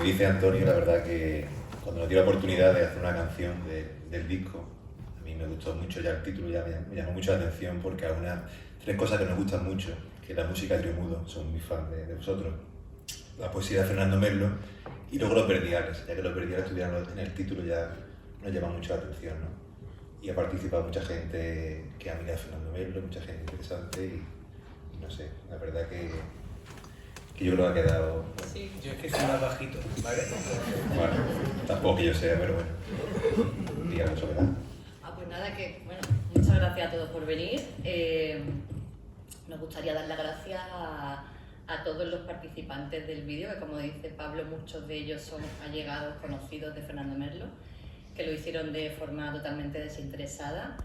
Dice Antonio, la verdad que cuando nos dio la oportunidad de hacer una canción del disco, a mí me gustó mucho ya el título, ya me llamó mucho la atención porque hay tres cosas que nos gustan mucho, que la música de Triomudo, son muy fan de vosotros, la poesía de Fernando Merlo y luego los verdiales, ya que los verdiales estuvieran en el título ya nos llama mucho la atención, ¿no? Y ha participado mucha gente que ha mirado a Fernando Merlo, mucha gente interesante y no sé, la verdad que yo creo que ha quedado... Bueno. Sí, yo es que soy más bajito, ¿vale? Bueno, tampoco que yo sea, pero bueno, digamos, Soledad. Pues nada, que bueno, muchas gracias a todos por venir. Nos gustaría dar las gracias a todos los participantes del vídeo, que como dice Pablo, muchos de ellos son allegados, conocidos de Fernando Merlo, que lo hicieron de forma totalmente desinteresada.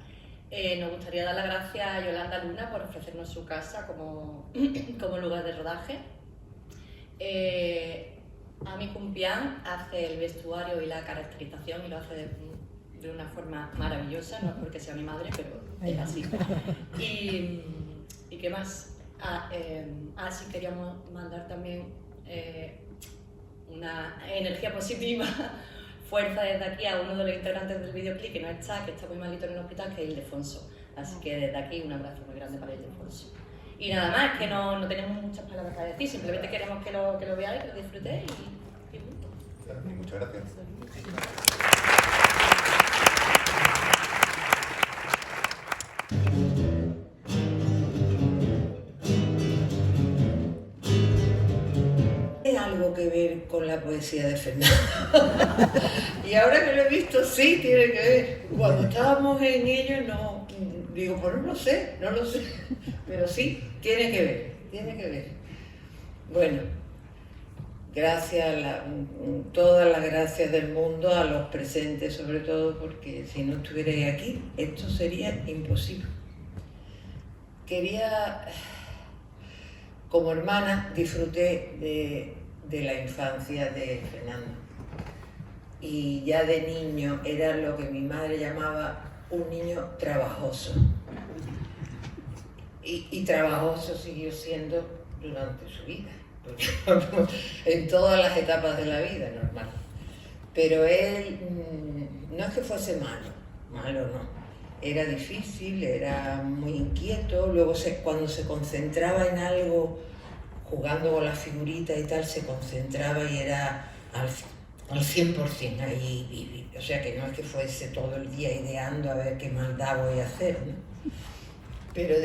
Nos gustaría dar las gracias a Yolanda Luna por ofrecernos su casa como lugar de rodaje. Ami Cumpián hace el vestuario y la caracterización y lo hace de una forma maravillosa, no es porque sea mi madre, pero es así. ¿Y qué más? Sí queríamos mandar también una energía positiva, fuerza desde aquí a uno de los integrantes del videoclip que no está, que está muy malito en el hospital, que es Ildefonso. Así que desde aquí un abrazo muy grande para Ildefonso. Y nada más, que no tenemos muchas palabras para decir, simplemente queremos que lo veáis, que lo disfrutéis y punto. Muchas gracias. Tiene algo que ver con la poesía de Fernando. Y ahora que lo he visto, sí tiene que ver. Cuando estábamos en ello, no digo, pues no lo sé, pero sí, tiene que ver. Bueno, gracias, todas las gracias del mundo a los presentes, sobre todo porque si no estuvierais aquí, esto sería imposible. Como hermana, disfruté de la infancia de Fernando. Y ya de niño era lo que mi madre llamaba un niño trabajoso. Y trabajoso siguió siendo durante su vida, en todas las etapas de la vida, normal. Pero él no es que fuese malo no. Era difícil, era muy inquieto, luego cuando se concentraba en algo, jugando con las figuritas y tal, se concentraba y era al 100% ahí, o sea que no es que fuese todo el día ideando a ver qué maldad voy a hacer, ¿no? Pero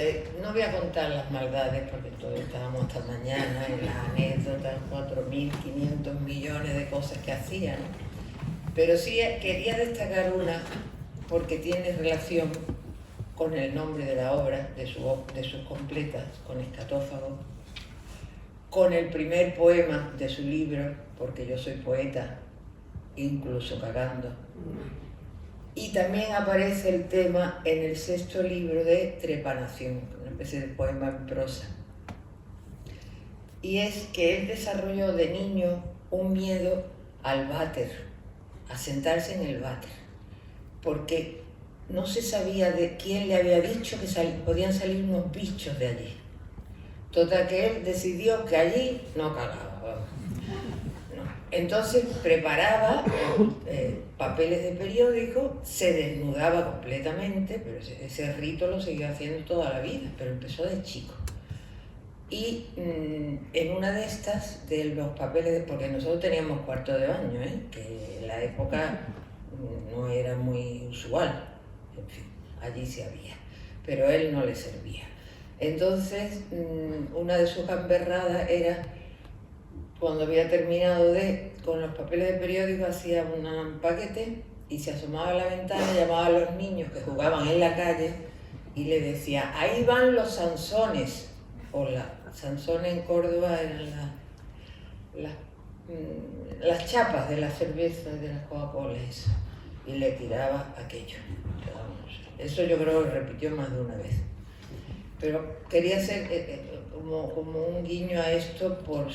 no voy a contar las maldades porque todos estábamos hasta mañana en las anécdotas, 4.500 millones de cosas que hacía, ¿no? Pero sí quería destacar una porque tiene relación con el nombre de la obra, de sus completas, con Escatófago, con el primer poema de su libro, porque yo soy poeta, incluso cagando. Y también aparece el tema en el 6º libro de Trepanación, una especie de poema en prosa. Y es que él desarrolló de niño un miedo al váter, a sentarse en el váter, porque no se sabía de quién le había dicho que podían salir unos bichos de allí. Total que él decidió que allí no cagaba, vamos. Entonces preparaba papeles de periódico, se desnudaba completamente, pero ese rito lo siguió haciendo toda la vida, pero empezó de chico. Y en una de estas, de los papeles, porque nosotros teníamos cuarto de baño, que en la época no era muy usual, en fin, allí sí había, pero a él no le servía. Entonces, una de sus gamberradas era, cuando había terminado con los papeles de periódico, hacía un paquete y se asomaba a la ventana, llamaba a los niños que jugaban en la calle y le decía, ahí van los Sansones. Sansones en Córdoba eran las chapas de la cerveza, de las Coca-Cola, y le tiraba aquello. Eso yo creo que repitió más de una vez. Pero quería hacer como un guiño a esto por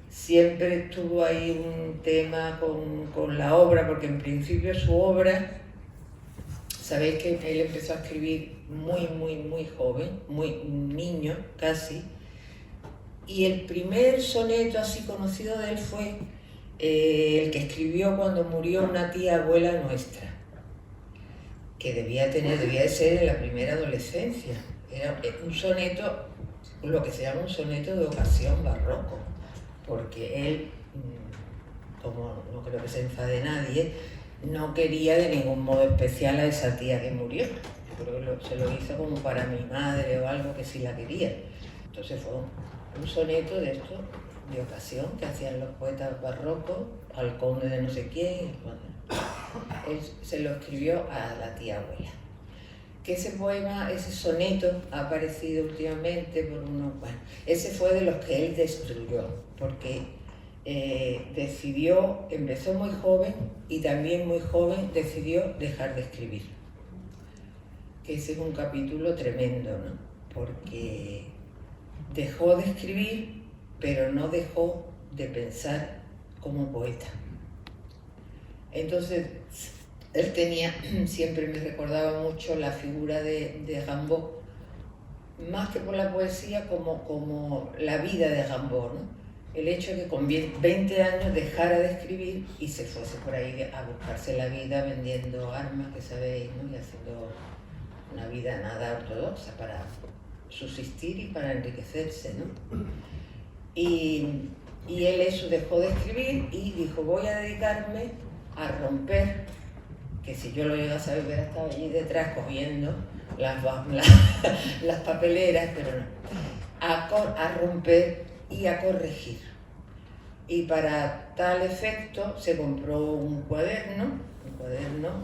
siempre estuvo ahí un tema con la obra, porque en principio su obra, sabéis que él empezó a escribir muy joven, muy niño casi, Y el primer soneto así conocido de él fue el que escribió cuando murió una tía abuela nuestra, que debía de ser en la primera adolescencia. Era un soneto, lo que se llama un soneto de ocasión barroco, porque él, como no creo que se enfade nadie, no quería de ningún modo especial a esa tía que murió. Yo creo que se lo hizo como para mi madre o algo que sí la quería. Entonces fue un soneto de esto, de ocasión, que hacían los poetas barrocos al conde de no sé quién. Él se lo escribió a la tía abuela. Que ese poema, ese soneto ha aparecido últimamente por uno, bueno, ese fue de los que él destruyó, porque empezó muy joven y también muy joven decidió dejar de escribir. Que ese es un capítulo tremendo, ¿no? Porque dejó de escribir, pero no dejó de pensar como poeta. Entonces, él tenía, siempre me recordaba mucho la figura de Rimbaud, más que por la poesía, como la vida de Rimbaud, ¿no? El hecho de que con 20 años dejara de escribir y se fuese por ahí a buscarse la vida vendiendo armas, que sabéis, ¿no? Y haciendo una vida nada ortodoxa para subsistir y para enriquecerse, ¿no? Y él eso dejó de escribir y dijo, voy a dedicarme a romper, que si yo lo llegase a ver hubiera estado allí detrás cogiendo las papeleras, pero no, a romper y a corregir. Y para tal efecto se compró un cuaderno,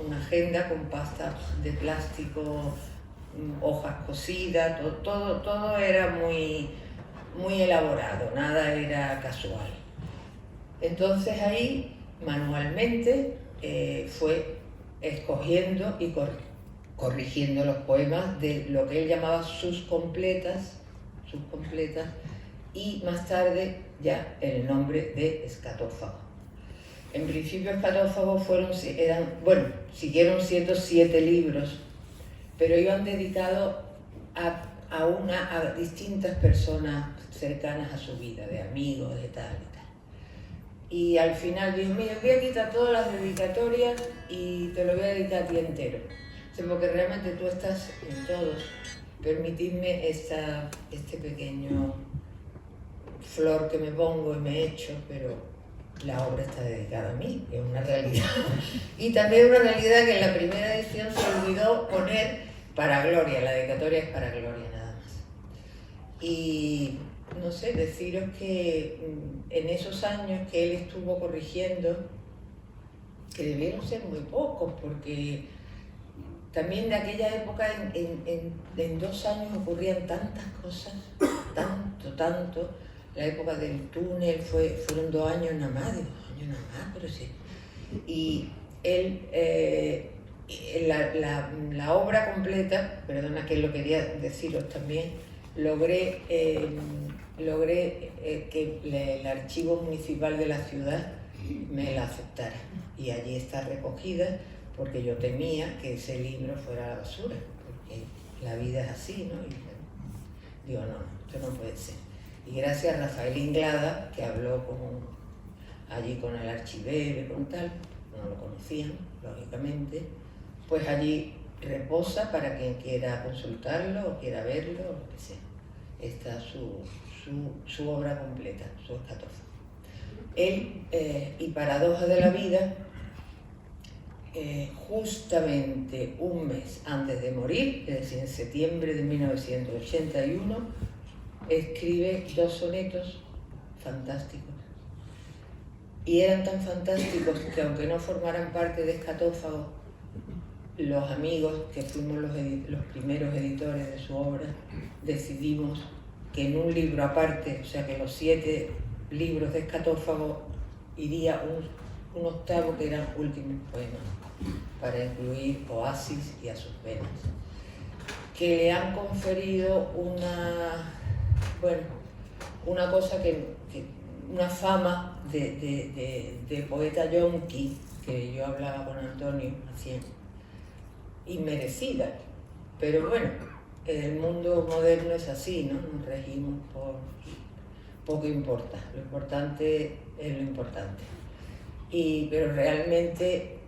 una agenda con pasta de plástico, hojas cosidas, todo era muy elaborado, nada era casual. Entonces ahí manualmente fue escogiendo y corrigiendo los poemas de lo que él llamaba sus completas, y más tarde ya el nombre de Escatófago. En principio Escatófago siguieron siendo 7 libros, pero iban dedicados a distintas personas cercanas a su vida, de amigos, de tal y tal. Y al final dijo, mira, voy a quitar todas las dedicatorias y te lo voy a dedicar a ti entero. Porque realmente tú estás en todos. Permitidme este pequeño flor que me pongo y me echo, pero la obra está dedicada a mí, es una realidad. Y también una realidad que en la primera edición se olvidó poner para Gloria, la dedicatoria es para Gloria nada más. Y no sé, deciros que en esos años que él estuvo corrigiendo, que debieron ser muy pocos, porque también de aquella época en 2 años ocurrían tantas cosas, tanto. La época del túnel fueron 2 años nada más, pero sí. Y él, la obra completa, perdona que lo quería deciros también, logré que el archivo municipal de la ciudad me la aceptara. Y allí está recogida, porque yo temía que ese libro fuera a la basura, porque la vida es así, ¿no? Y digo, no, esto no puede ser. Y gracias a Rafael Inglada, que habló allí con el archivero y con tal, no lo conocían, lógicamente, pues allí reposa para quien quiera consultarlo o quiera verlo o lo que sea. Está su obra completa, su Escatófago. Él, y paradoja de la vida, justamente un mes antes de morir, es decir, en septiembre de 1981, escribe 2 sonetos fantásticos. Y eran tan fantásticos que aunque no formaran parte de Escatófago, los amigos que fuimos los primeros editores de su obra, decidimos que en un libro aparte, o sea que los 7 libros de Escatófago, iría un octavo que eran últimos poemas, para incluir Oasis y A sus venas, que le han conferido una cosa una fama de poeta yonki, que yo hablaba con Antonio así, inmerecida. Pero bueno, el mundo moderno es así, ¿no? Nos regimos poco importa, lo importante es lo importante. Pero realmente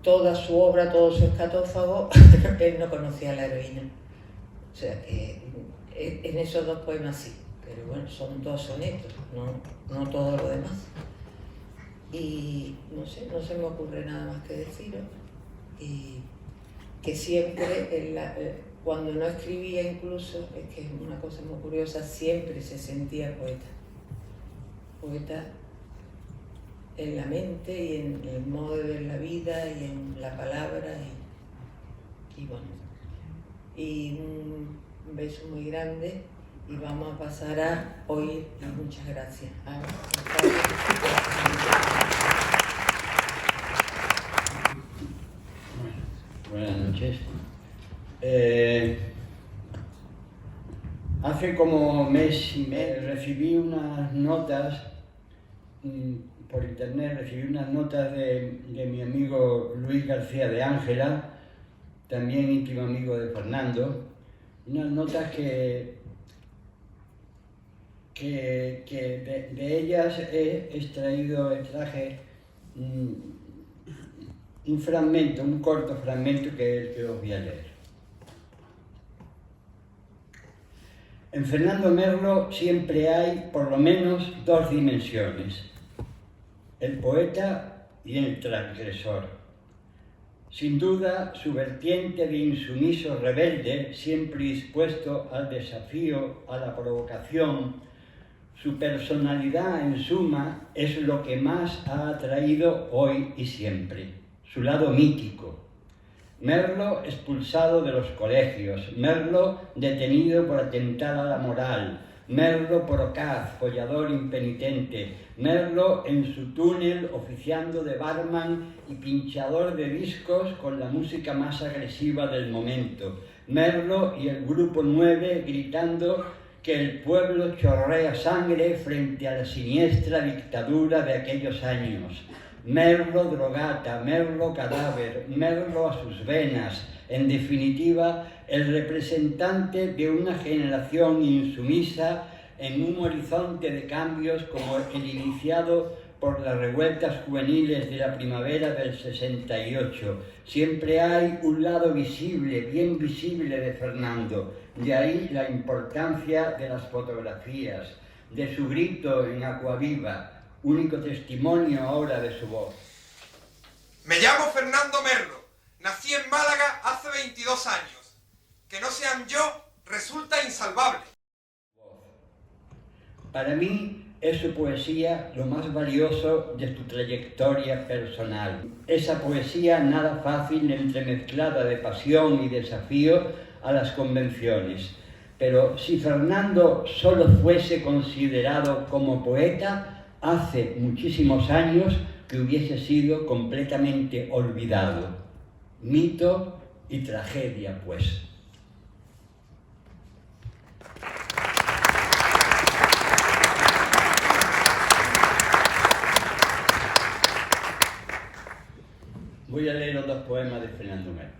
toda su obra, todo su escatófago, él no conocía a la heroína. O sea que en esos dos poemas sí, pero bueno, son dos sonetos, no todo lo demás. Y no sé, no se me ocurre nada más que deciros. Y que siempre, cuando no escribía incluso, es que es una cosa muy curiosa, siempre se sentía poeta. Poeta en la mente y en el modo de ver la vida y en la palabra. Y bueno, y un beso muy grande y vamos a pasar a oír y muchas gracias. Buenas noches. Hace como mes y medio recibí unas notas por internet, recibí unas notas de mi amigo Luis García de Ángela, también íntimo amigo de Fernando, unas notas que de ellas traje un fragmento, un corto fragmento que os voy a leer. En Fernando Merlo siempre hay por lo menos dos dimensiones, el poeta y el transgresor. Sin duda, su vertiente de insumiso rebelde, siempre dispuesto al desafío, a la provocación, su personalidad en suma es lo que más ha atraído hoy y siempre, su lado mítico. Merlo expulsado de los colegios, Merlo detenido por atentar a la moral, Merlo procaz, follador impenitente, Merlo en su túnel oficiando de barman y pinchador de discos con la música más agresiva del momento, Merlo y el grupo 9 gritando que el pueblo chorrea sangre frente a la siniestra dictadura de aquellos años. Merlo drogata, Merlo cadáver, Merlo a sus venas, en definitiva, el representante de una generación insumisa en un horizonte de cambios como el iniciado por las revueltas juveniles de la primavera del 68. Siempre hay un lado visible, bien visible de Fernando, de ahí la importancia de las fotografías, de su grito en Aquaviva, único testimonio ahora de su voz. Me llamo Fernando Merlo, nací en Málaga hace 22 años. Que no sean yo resulta insalvable. Para mí es su poesía lo más valioso de su trayectoria personal. Esa poesía nada fácil entremezclada de pasión y desafío a las convenciones. Pero si Fernando solo fuese considerado como poeta, hace muchísimos años que hubiese sido completamente olvidado. Mito y tragedia, pues. Voy a leer los dos poemas de Fernando Merlo.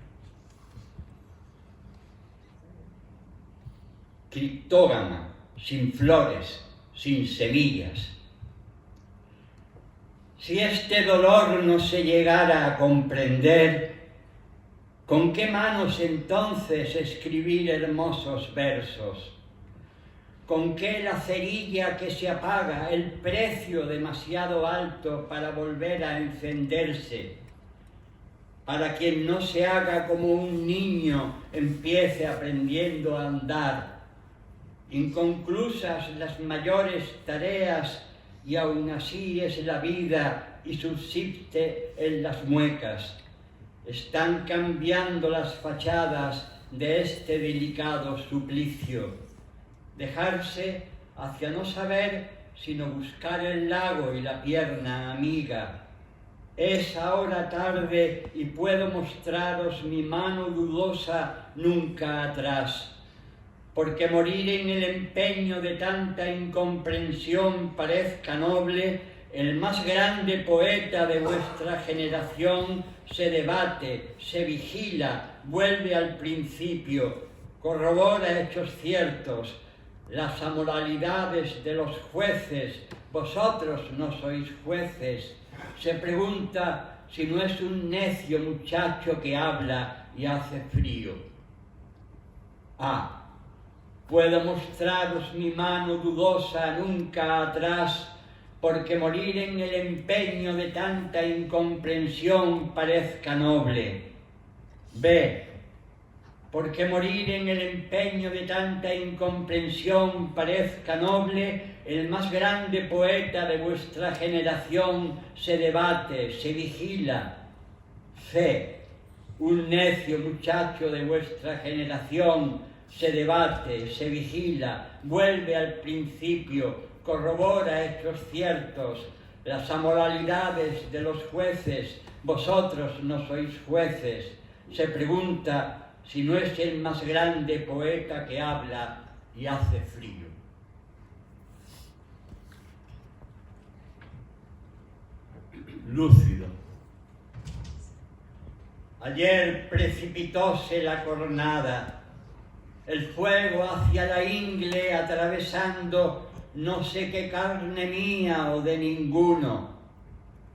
Criptógama, sin flores, sin semillas. Si este dolor no se llegara a comprender, ¿con qué manos entonces escribir hermosos versos? ¿Con qué la cerilla que se apaga, el precio demasiado alto para volver a encenderse? Para quien no se haga como un niño, empiece aprendiendo a andar. Inconclusas las mayores tareas y aún así es la vida y subsiste en las muecas. Están cambiando las fachadas de este delicado suplicio. Dejarse hacia no saber sino buscar el lago y la pierna amiga. Es ahora tarde y puedo mostraros mi mano dudosa nunca atrás, porque morir en el empeño de tanta incomprensión parezca noble, el más grande poeta de vuestra generación se debate, se vigila, vuelve al principio, corrobora hechos ciertos. las amoralidades de los jueces, vosotros no sois jueces. Se pregunta si no es un necio muchacho que habla y hace frío. Ah, puedo mostraros mi mano dudosa nunca atrás, porque morir en el empeño de tanta incomprensión parezca noble. Ve, porque morir en el empeño de tanta incomprensión parezca noble, el más grande poeta de vuestra generación se debate, se vigila. Fe, un necio muchacho de vuestra generación se debate, se vigila, vuelve al principio, corrobora hechos ciertos, las amoralidades de los jueces, vosotros no sois jueces. Se pregunta si no es el más grande poeta que habla y hace frío. Lúcido. Ayer precipitóse la cornada, el fuego hacia la ingle atravesando no sé qué carne mía o de ninguno,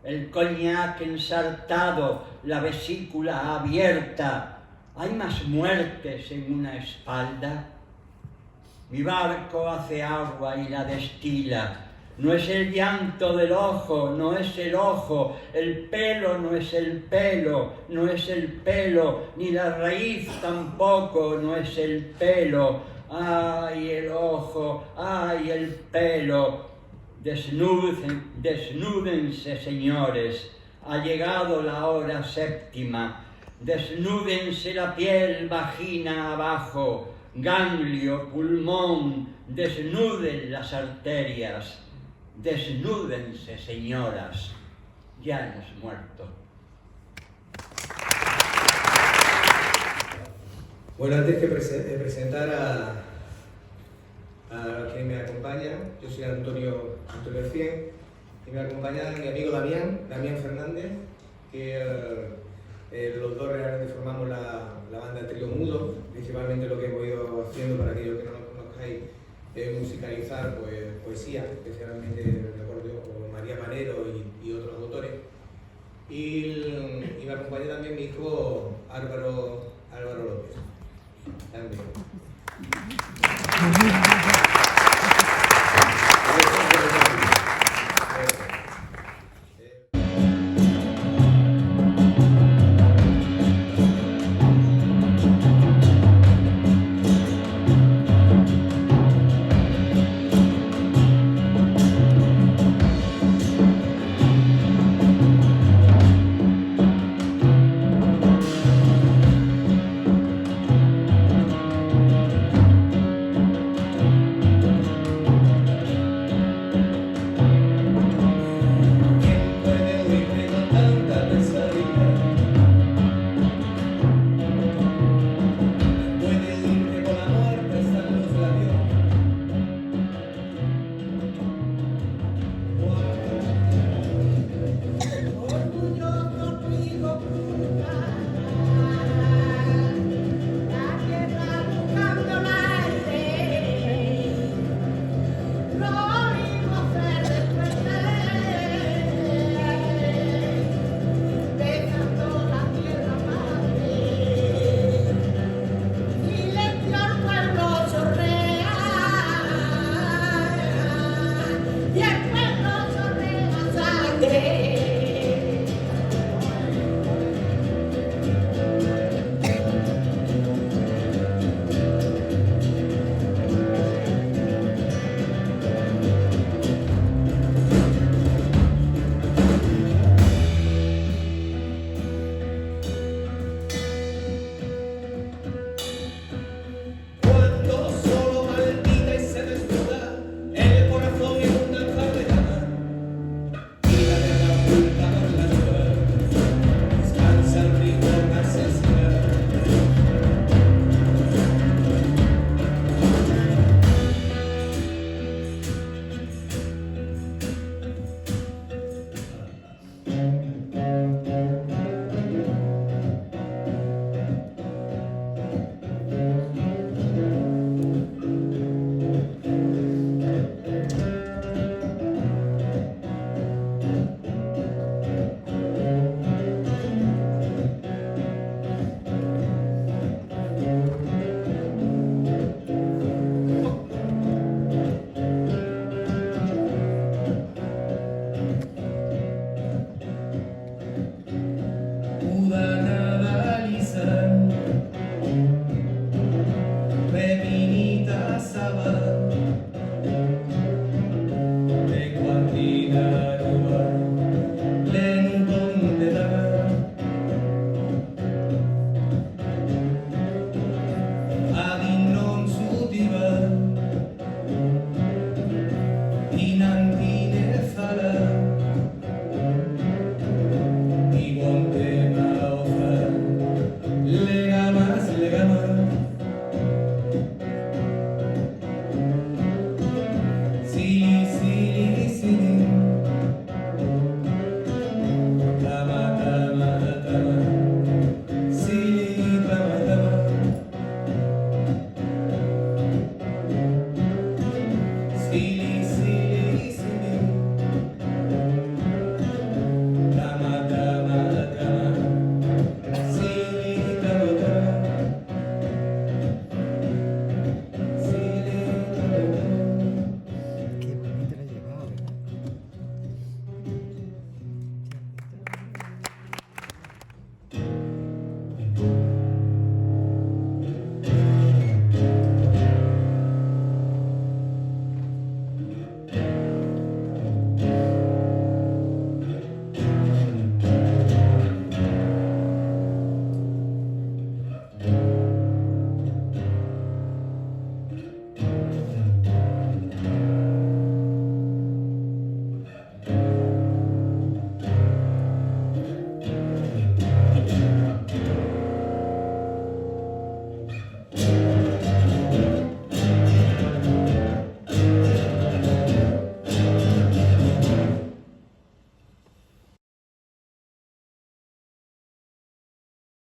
el coñac ensartado, la vesícula abierta. ¿Hay más muertes en una espalda? Mi barco hace agua y la destila. No es el llanto del ojo, no es el ojo, el pelo no es el pelo, no es el pelo, ni la raíz tampoco no es el pelo. ¡Ay, el ojo! ¡Ay, el pelo! Desnúdense, señores, ha llegado la hora séptima. Desnúdense la piel, vagina abajo, ganglio, pulmón, desnuden las arterias. Desnúdense, señoras, ya hemos muerto. Bueno, antes que presentar a quien me acompaña, yo soy Antonio Cien, y me acompaña mi amigo Damián Fernández, que los dos realmente formamos la banda Trío Mudo. Principalmente lo que hemos ido haciendo, para aquellos que no nos conozcáis, es musicalizar pues, poesía, especialmente de acuerdo con María Manero y otros autores. Y me acompaña también mi hijo Álvaro López. También.